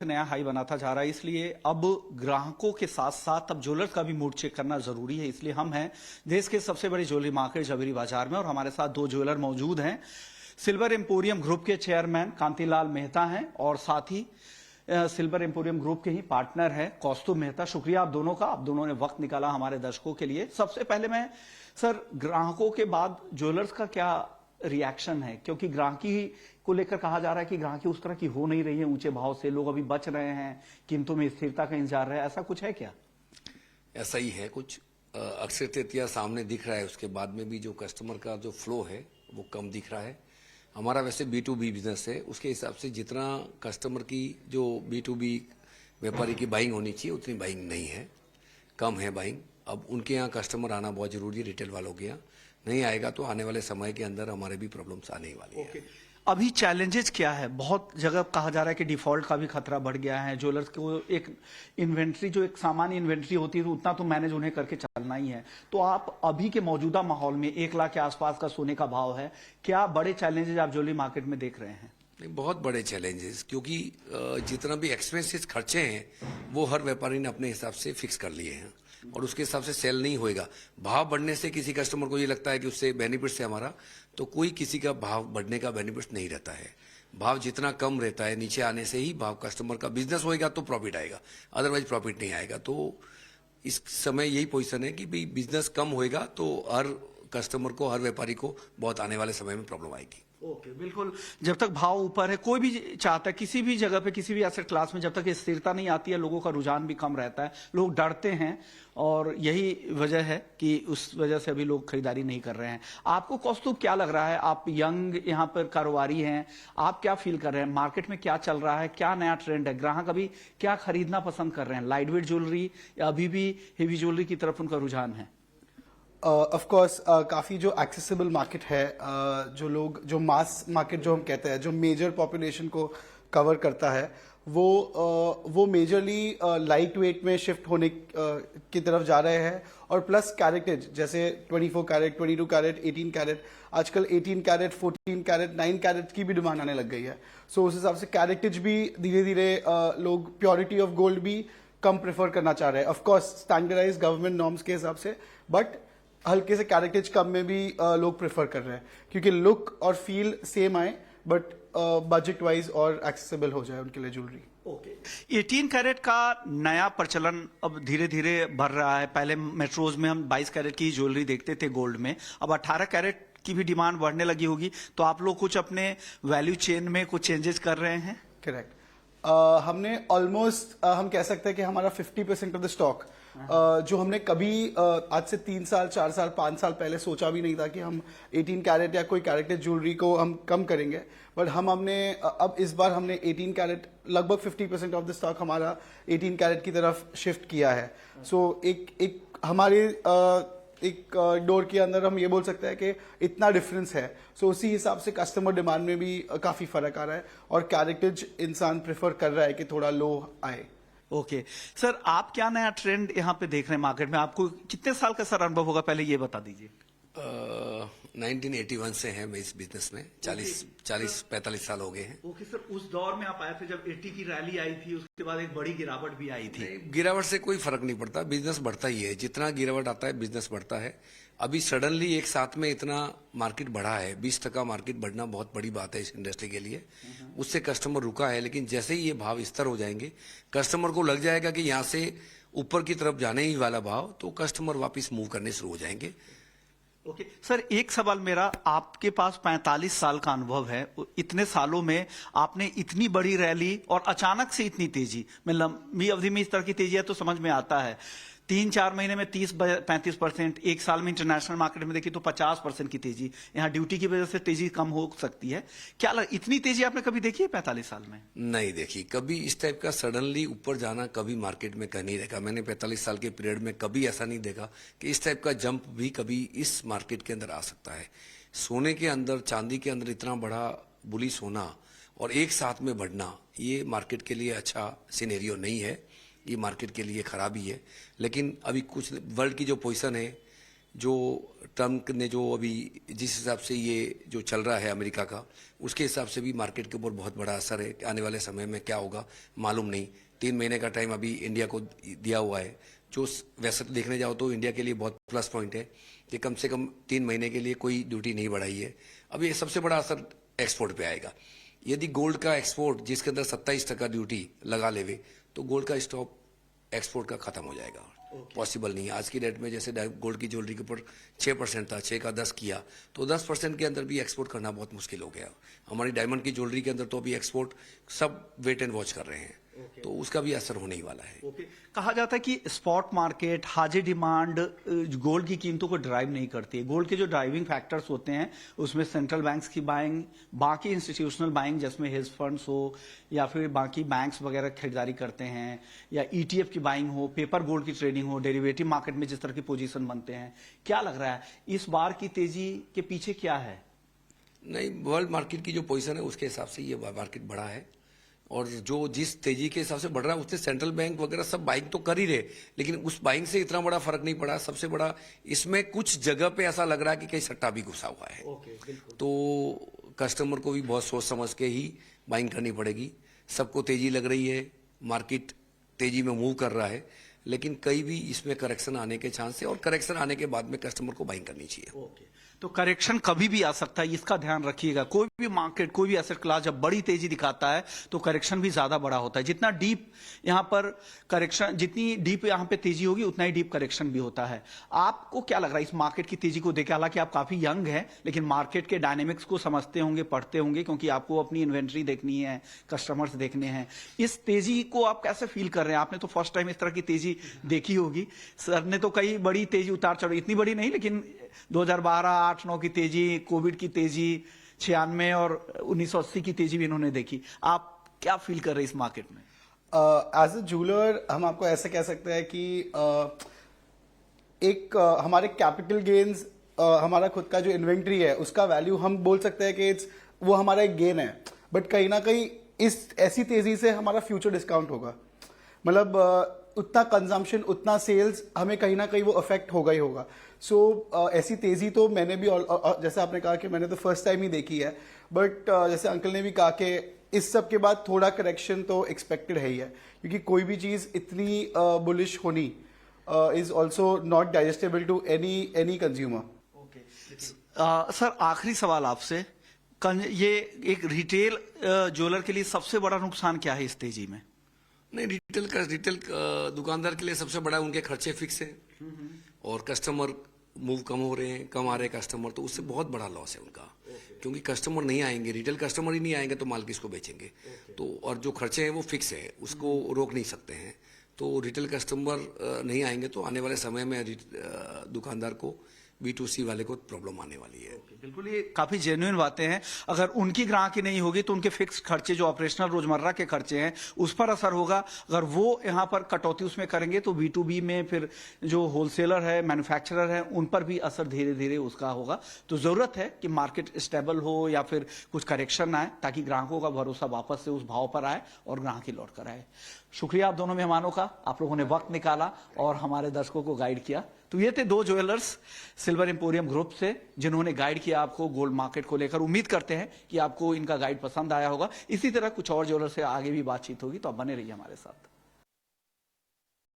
नया हाई बनाता जा रहा है, इसलिए अब ग्राहकों के साथ साथ अब ज्वेलर्स का भी मूड चेक करना जरूरी है। इसलिए हम हैं देश के सबसे बड़े ज्वेलरी मार्केट जवेरी बाजार में और हमारे साथ दो ज्वेलर मौजूद हैं। सिल्वर एम्पोरियम ग्रुप के चेयरमैन कांतिलाल मेहता हैं और साथ ही सिल्वर एम्पोरियम ग्रुप के ही पार्टनर है कौस्तुभ मेहता। शुक्रिया आप दोनों का, आप दोनों ने वक्त निकाला हमारे दर्शकों के लिए। सबसे पहले मैं सर, ग्राहकों के बाद ज्वेलर्स का क्या रिएक्शन है, क्योंकि ग्राहकी को लेकर कहा जा रहा है कि ग्राहकी उस तरह की हो नहीं रही है, ऊंचे भाव से लोग अभी बच रहे हैं, कीमतों में स्थिरता का इंतजार है, ऐसा कुछ है क्या? ऐसा ही है कुछ। अक्षय तृतीया सामने दिख रहा है, उसके बाद में भी जो कस्टमर का जो फ्लो है वो कम दिख रहा है। हमारा वैसे B2B बिजनेस है, उसके हिसाब से जितना कस्टमर की जो B2B व्यापारी की बाइंग होनी चाहिए उतनी बाइंग नहीं है, कम है बाइंग। अब उनके यहाँ कस्टमर आना बहुत जरूरी है, रिटेल वालों के यहाँ नहीं आएगा तो आने वाले समय के अंदर हमारे भी प्रॉब्लम्स आने वाली है। अभी चैलेंजेस क्या है? बहुत जगह कहा जा रहा है कि डिफॉल्ट का भी खतरा बढ़ गया है, ज्वेलर्स को एक इन्वेंट्री जो एक सामान्य इन्वेंट्री होती है उतना तो मैनेज उन्हें करके चलना ही है। तो आप अभी के मौजूदा माहौल में 1 लाख के आसपास का सोने का भाव है, क्या बड़े चैलेंजेस आप ज्वेलरी मार्केट में देख रहे हैं? नहीं, बहुत बड़े चैलेंजेस, क्योंकि जितना भी एक्सपेंसेस खर्चे हैं वो हर व्यापारी ने अपने हिसाब से फिक्स कर लिए हैं और उसके हिसाब से सेल नहीं होएगा। भाव बढ़ने से किसी कस्टमर को ये लगता है कि उससे बेनिफिट है हमारा, तो कोई किसी का भाव बढ़ने का बेनिफिट नहीं रहता है। भाव जितना कम रहता है, नीचे आने से ही भाव कस्टमर का बिजनेस होएगा तो प्रॉफिट आएगा, अदरवाइज प्रॉफिट नहीं आएगा। तो इस समय यही पोजीशन है कि भाई बिजनेस कम होएगा तो हर कस्टमर को, हर व्यापारी को बहुत आने वाले समय में प्रॉब्लम आएगी। ओके, बिल्कुल। जब तक भाव ऊपर है, कोई भी चाहता है किसी भी जगह पे, किसी भी एसेट क्लास में, जब तक स्थिरता नहीं आती है लोगों का रुझान भी कम रहता है, लोग डरते हैं और यही वजह है कि उस वजह से अभी लोग खरीदारी नहीं कर रहे हैं। आपको कौस्तुभ क्या लग रहा है? आप यंग यहाँ पर कारोबारी हैं, आप क्या फील कर रहे हैं? मार्केट में क्या चल रहा है, क्या नया ट्रेंड है? ग्राहक अभी क्या खरीदना पसंद कर रहे हैं? लाइट वेट ज्वेलरी या अभी भी हेवी ज्वेलरी की तरफ उनका रुझान है? ऑफ कोर्स काफ़ी जो एक्सेसिबल मार्केट है, जो लोग, जो मास मार्केट जो हम कहते हैं, जो मेजर पॉपुलेशन को कवर करता है, वो मेजरली लाइट वेट में शिफ्ट होने की तरफ जा रहे हैं। और प्लस कैरेटेज, जैसे 24 कैरेट, 22 कैरेट, 18 कैरेट, आजकल 18 कैरेट, 14 कैरेट, 9 कैरेट की भी डिमांड आने लग गई है। सो उस हिसाब से कैरेटेज भी धीरे धीरे लोग प्योरिटी ऑफ गोल्ड भी कम प्रेफर करना चाह रहे हैं। Of course standardise government norms के हिसाब से, बट हल्के से कैरेटेज कम में भी लोग प्रेफर कर रहे हैं, क्योंकि लुक और फील सेम आए बट बजट वाइज और एक्सेसिबल हो जाए उनके लिए ज्वेलरी। ओके, 18 कैरेट का नया प्रचलन अब धीरे धीरे बढ़ रहा है। पहले मेट्रोज में हम 22 कैरेट की ज्वेलरी देखते थे गोल्ड में, अब 18 कैरेट की भी डिमांड बढ़ने लगी होगी। तो आप लोग कुछ अपने वैल्यू चेन में कुछ चेंजेस कर रहे हैं? करेक्ट। हमने ऑलमोस्ट हम कह सकते हैं कि हमारा 50% ऑफ द स्टॉक, जो हमने कभी आज से 3 साल, 4 साल, 5 साल पहले सोचा भी नहीं था कि हम 18 कैरेट या कोई कैरेटेड ज्वेलरी को हम कम करेंगे, बट हमने अब इस बार हमने 18 कैरेट, लगभग 50% ऑफ द स्टॉक हमारा 18 कैरेट की तरफ शिफ्ट किया है। सो एक हमारे एक डोर के अंदर हम ये बोल सकते हैं कि इतना डिफरेंस है। सो उसी हिसाब से कस्टमर डिमांड में भी काफी फर्क आ रहा है और कैरेटेज इंसान प्रेफर कर रहा है कि थोड़ा लो आए। ओके सर, आप क्या नया ट्रेंड यहाँ पे देख रहे हैं मार्केट में? आपको कितने साल का सर अनुभव होगा, पहले ये बता दीजिए। 1981 से है मैं इस बिजनेस में, 40-45 साल हो गए हैं। ओके सर, उस दौर में आप आए थे जब 80 की रैली आई थी, उसके बाद एक बड़ी गिरावट भी आई थी। गिरावट से कोई फर्क नहीं पड़ता, बिजनेस बढ़ता ही है, जितना गिरावट आता है बिजनेस बढ़ता है। अभी सडनली एक साथ में इतना मार्केट बढ़ा है, 20% मार्केट बढ़ना बहुत बड़ी बात है इस इंडस्ट्री के लिए। उससे कस्टमर रुका है, लेकिन जैसे ही ये भाव स्तर हो जाएंगे, कस्टमर को लग जाएगा कि यहाँ से ऊपर की तरफ जाने ही वाला भाव, तो कस्टमर वापिस मूव करने शुरू हो जाएंगे। ओके सर, एक सवाल मेरा, आपके पास 45 साल का अनुभव है, इतने सालों में आपने इतनी बड़ी रैली और अचानक से इतनी तेजी में, लंबी अवधि में इस तरह की तेजी है तो समझ में आता है। 3-4 महीने में 30-35%, एक साल में इंटरनेशनल मार्केट में देखिए तो 50% की तेजी, यहाँ ड्यूटी की वजह से तेजी कम हो सकती है। क्या इतनी तेजी आपने कभी देखी है 45 साल में? नहीं देखी कभी, इस टाइप का सडनली ऊपर जाना कभी मार्केट में कहीं नहीं देखा मैंने। 45 साल के पीरियड में कभी ऐसा नहीं देखा कि इस टाइप का जंप भी कभी इस मार्केट के अंदर आ सकता है। सोने के अंदर, चांदी के अंदर इतना बड़ा बुलिश होना और एक साथ में बढ़ना, ये मार्केट के लिए अच्छा सिनेरियो नहीं है, ये मार्केट के लिए खराबी है। लेकिन अभी कुछ वर्ल्ड की जो पोजीशन है, जो ट्रम्प ने जो अभी जिस हिसाब से ये जो चल रहा है अमेरिका का, उसके हिसाब से भी मार्केट के ऊपर बहुत बड़ा असर है। आने वाले समय में क्या होगा मालूम नहीं। 3 महीने का टाइम अभी इंडिया को दिया हुआ है, जो वैसे तो देखने जाओ तो इंडिया के लिए बहुत प्लस पॉइंट है कि कम से कम 3 महीने के लिए कोई ड्यूटी नहीं बढ़ाई है। अब ये सबसे बड़ा असर एक्सपोर्ट पे आएगा। यदि गोल्ड का एक्सपोर्ट जिसके अंदर 27% ड्यूटी लगा लेवे तो गोल्ड का स्टॉक एक्सपोर्ट का खत्म हो जाएगा। पॉसिबल नहीं है आज की डेट में। जैसे गोल्ड की ज्वेलरी के ऊपर 6% था, 6 का 10 किया तो 10% के अंदर भी एक्सपोर्ट करना बहुत मुश्किल हो गया। हमारी डायमंड की ज्वेलरी के अंदर तो अभी एक्सपोर्ट सब वेट एंड वॉच कर रहे हैं, तो उसका भी असर होने ही वाला है। कहा जाता है कि स्पॉट मार्केट हाजी डिमांड गोल्ड की कीमतों को ड्राइव नहीं करती है। गोल्ड के जो ड्राइविंग फैक्टर्स होते हैं उसमें सेंट्रल बैंक्स की बाइंग, बाकी इंस्टीट्यूशनल बाइंग जिसमें हेज फंड्स हो या फिर बाकी बैंक्स वगैरह खरीदारी करते हैं, या ईटीएफ की बाइंग हो, पेपर गोल्ड की ट्रेडिंग हो, डेरिवेटिव मार्केट में जिस तरह की पोजीशन बनते हैं। क्या लग रहा है इस बार की तेजी के पीछे क्या है? नहीं, वर्ल्ड मार्केट की जो पोजीशन है उसके हिसाब से ये मार्केट बढ़ा है, और जो जिस तेजी के हिसाब से बढ़ रहा है उससे सेंट्रल बैंक वगैरह सब बाइंग तो कर ही रहे, लेकिन उस बाइंग से इतना बड़ा फर्क नहीं पड़ा। सबसे बड़ा इसमें कुछ जगह पे ऐसा लग रहा है कि कहीं सट्टा भी घुसा हुआ है। तो कस्टमर को भी बहुत सोच समझ के ही बाइंग करनी पड़ेगी। सबको तेजी लग रही है, मार्केट तेजी में मूव कर रहा है, लेकिन कहीं भी इसमें करेक्शन आने के चांस है, और करेक्शन आने के बाद में कस्टमर को बाइंग करनी चाहिए। तो करेक्शन कभी भी आ सकता है, इसका ध्यान रखिएगा। कोई भी मार्केट, कोई भी एसेट क्लास जब बड़ी तेजी दिखाता है तो करेक्शन भी ज्यादा बड़ा होता है। जितना डीप यहां पर करेक्शन, जितनी डीप यहां पे तेजी होगी उतना ही डीप करेक्शन भी होता है। आपको क्या लग रहा है इस मार्केट की तेजी को देखे? हालांकि आप काफी यंग हैं, लेकिन मार्केट के डायनेमिक्स को समझते होंगे, पढ़ते होंगे, क्योंकि आपको अपनी इन्वेंट्री देखनी है, कस्टमर्स देखने हैं। इस तेजी को आप कैसे फील कर रहे हैं? आपने तो फर्स्ट टाइम इस तरह की तेजी देखी होगी। सर ने तो कई बड़ी तेजी उतार चढ़, इतनी बड़ी नहीं लेकिन 2012, 8-9 की तेजी, कोविड की तेजी, 96 और 1980 की तेजी भी इन्होंने देखी। आप क्या फील कर रहे हैं इस मार्केट में? एज अ जूलर हम आपको ऐसे कह सकते हैं कि हमारे कैपिटल गेन्स, हमारा खुद का जो इन्वेंट्री है उसका वैल्यू हम बोल सकते हैं कि वो हमारा एक गेन है, बट कहीं ना कहीं इस ऐसी तेजी से हमारा फ्यूचर डिस्काउंट होगा। मतलब उतना कंजम्पशन, उतना सेल्स हमें कहीं ना कहीं वो अफेक्ट होगा ही होगा। सो ऐसी तेजी तो मैंने भी जैसे आपने कहा कि मैंने तो फर्स्ट टाइम ही देखी है, बट जैसे अंकल ने भी कहा कि इस सब के बाद थोड़ा करेक्शन तो एक्सपेक्टेड है ही है, क्योंकि कोई भी चीज इतनी बुलिश होनी is also not digestible to any consumer. Sir आखिरी सवाल आपसे, ये एक रिटेल ज्वेलर के लिए सबसे बड़ा नुकसान क्या है इस तेजी में? नहीं, रिटेल दुकानदार के लिए सबसे बड़ा उनके खर्चे फिक्स है, और कस्टमर मूव कम हो रहे हैं, कम आ रहे हैं कस्टमर, तो उससे बहुत बड़ा लॉस है उनका। क्योंकि कस्टमर नहीं आएंगे, रिटेल कस्टमर ही नहीं आएंगे तो माल किसको बेचेंगे? तो और जो खर्चे हैं वो फिक्स है, उसको रोक नहीं सकते हैं। तो रिटेल कस्टमर नहीं आएंगे तो आने वाले समय में दुकानदार को, B2C वाले को प्रॉब्लम आने वाली है। बिल्कुल, ये काफी जेन्युइन बातें हैं। अगर उनकी ग्राहकी नहीं होगी तो उनके फिक्स खर्चे, जो ऑपरेशनल रोजमर्रा के खर्चे हैं, उस पर असर होगा। अगर वो यहाँ पर कटौती उसमें करेंगे तो B2B में फिर जो होलसेलर है, मैन्युफैक्चरर है, उन पर भी असर धीरे धीरे उसका होगा। तो जरूरत है कि मार्केट स्टेबल हो या फिर कुछ करेक्शन आए, ताकि ग्राहकों का भरोसा वापस से उस भाव पर आए और ग्राहकी लौट कर आए। शुक्रिया आप दोनों मेहमानों का, आप लोगों ने वक्त निकाला और हमारे दर्शकों को गाइड किया। तो ये थे 2 ज्वेलर्स सिल्वर एम्पोरियम ग्रुप से, जिन्होंने गाइड किया आपको गोल्ड मार्केट को लेकर। उम्मीद करते हैं कि आपको इनका गाइड पसंद आया होगा। इसी तरह कुछ और ज्वेलर से आगे भी बातचीत होगी, तो आप बने रहिए हमारे साथ।